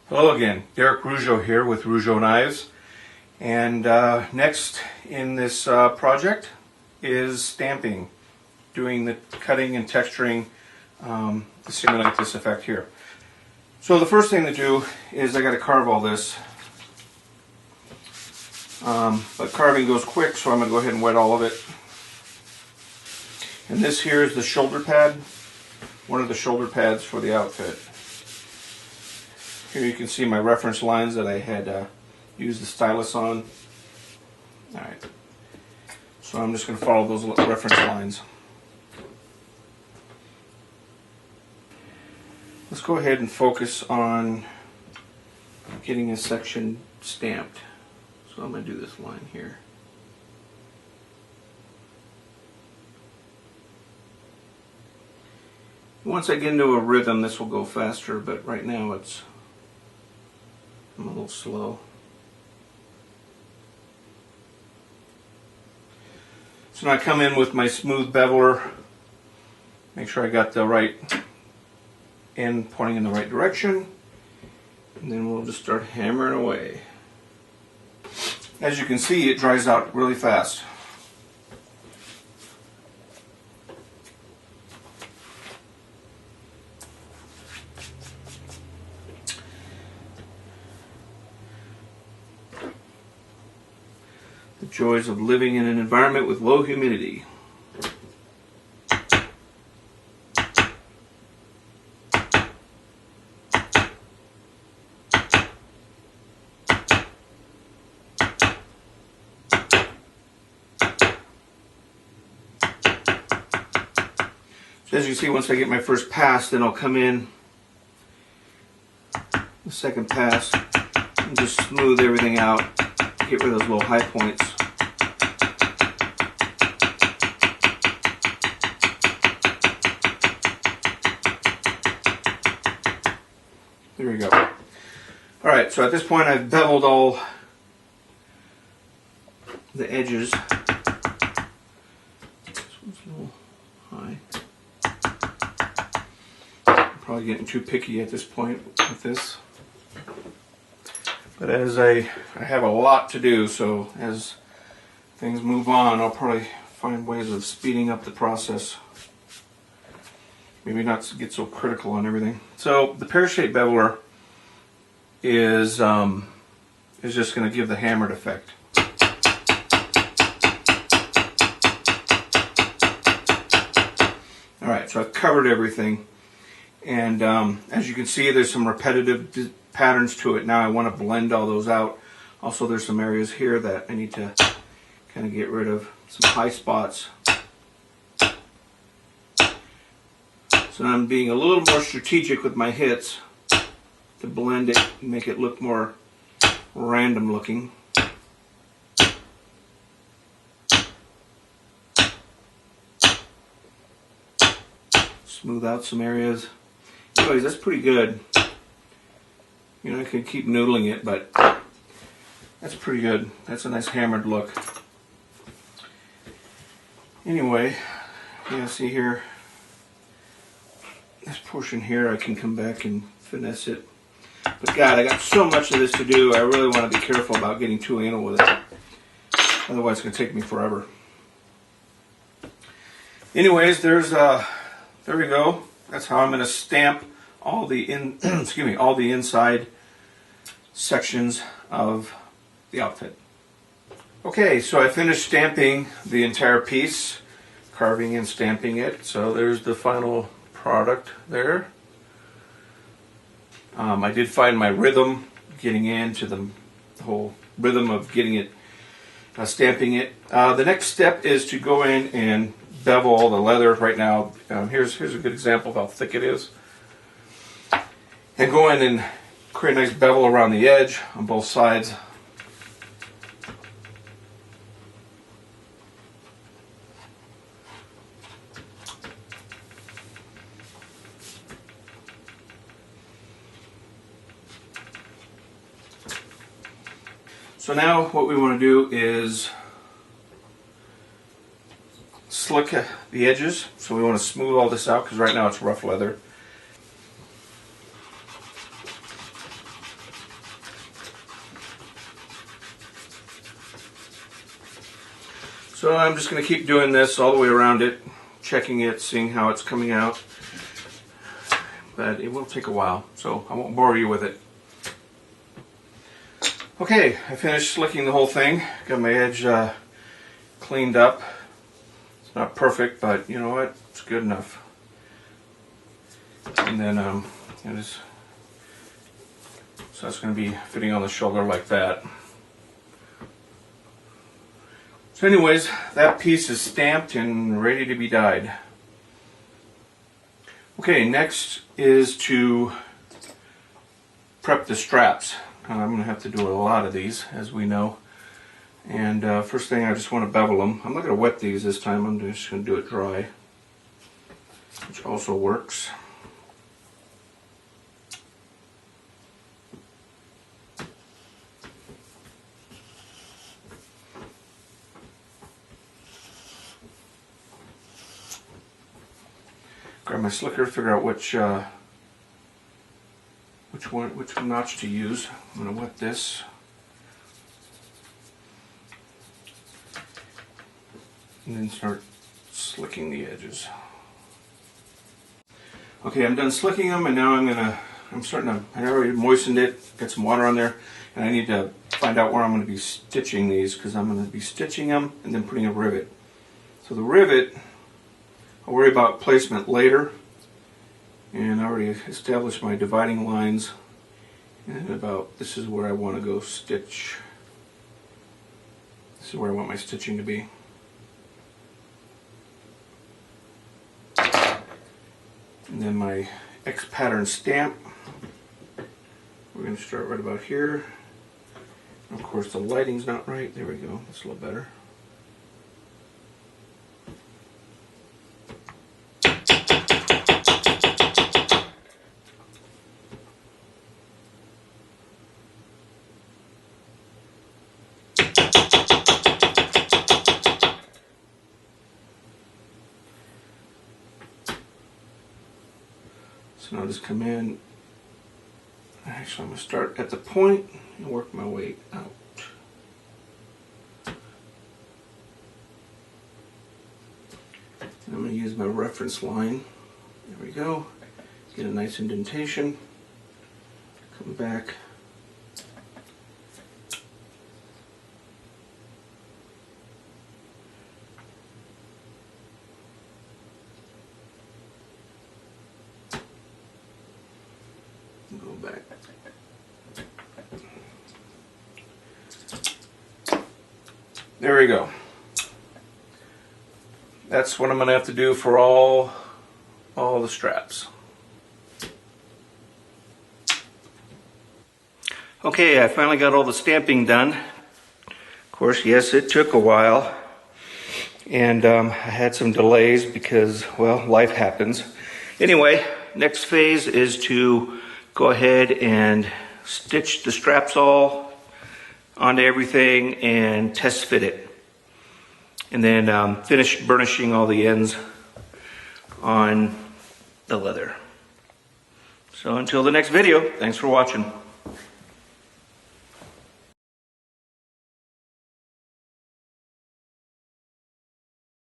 Hello again, Derek Rougeau here with Rougeau Knives, and next in this project is stamping, doing the cutting and texturing to simulate this effect here. So the first thing to do is I got to carve all this, but carving goes quick, so I'm going to go ahead and wet all of it. And this here is the shoulder pad, one of the shoulder pads for the outfit. Here you can see my reference lines that I had used the stylus on. Alright, so I'm just going to follow those reference lines. Let's go ahead and focus on getting a section stamped. So I'm going to do this line here. Once I get into a rhythm, this will go faster, but right now I'm a little slow. So now I come in with my smooth beveler, make sure I got the right end pointing in the right direction, and then we'll just start hammering away. As you can see, it dries out really fast. The joys of living in an environment with low humidity. So as you see, once I get my first pass, then I'll come in the second pass and just smooth everything out. Get rid of those little high points. There we go. Alright, so at this point I've beveled all the edges. This one's a little high. I'm probably getting too picky at this point with this. But as I have a lot to do, so as things move on, I'll probably find ways of speeding up the process. Maybe not get so critical on everything. So the pear-shaped beveler is just going to give the hammered effect. All right, so I've covered everything, and as you can see, there's some repetitive patterns to it. Now I want to blend all those out. Also, there's some areas here that I need to kind of get rid of, some high spots. So now I'm being a little more strategic with my hits to blend it and make it look more random looking. Smooth out some areas. Anyways, that's pretty good. You know, I could keep noodling it, but that's pretty good. That's a nice hammered look. Anyway, yeah, see here, this portion here, I can come back and finesse it. But God, I got so much of this to do, I really want to be careful about getting too anal with it. Otherwise it's going to take me forever. Anyways, there we go. That's how I'm going to stamp all the all the inside sections of the outfit. Okay, so I finished stamping the entire piece, carving and stamping it. So there's the final product there. I did find my rhythm getting into the whole rhythm of getting it, stamping it. The next step is to go in and bevel all the leather. Right now, here's a good example of how thick it is. And go in and create a nice bevel around the edge on both sides. So now what we want to do is slick the edges. So we want to smooth all this out because right now it's rough leather. So I'm just going to keep doing this all the way around it, checking it, seeing how it's coming out. But it will take a while, so I won't bore you with it. Okay, I finished slicking the whole thing. Got my edge cleaned up. It's not perfect, but you know what? It's good enough. And then so that's going to be fitting on the shoulder like that. So anyways, that piece is stamped and ready to be dyed. Okay, next is to prep the straps. I'm going to have to do a lot of these, as we know. And first thing, I just want to bevel them. I'm not going to wet these this time. I'm just going to do it dry, which also works. Grab my slicker, figure out which notch to use. I'm going to wet this. And then start slicking the edges. Okay, I'm done slicking them, and now I already moistened it, got some water on there, and I need to find out where I'm going to be stitching these, because I'm going to be stitching them and then putting a rivet. So the rivet, I'll worry about placement later, and I already established my dividing lines, and this is where I want to go stitch. This is where I want my stitching to be. And then my X pattern stamp, we're going to start right about here. And of course the lighting's not right. There we go, that's a little better. So now I'll just come in. Actually, I'm going to start at the point and work my way out. And I'm going to use my reference line. There we go. Get a nice indentation. Come back. Go back. There we go. That's what I'm going to have to do for all the straps. Okay, I finally got all the stamping done. Of course, yes, it took a while. And I had some delays because, well, life happens. Anyway, next phase is to go ahead and stitch the straps all onto everything and test fit it. And then finish burnishing all the ends on the leather. So until the next video, thanks for watching.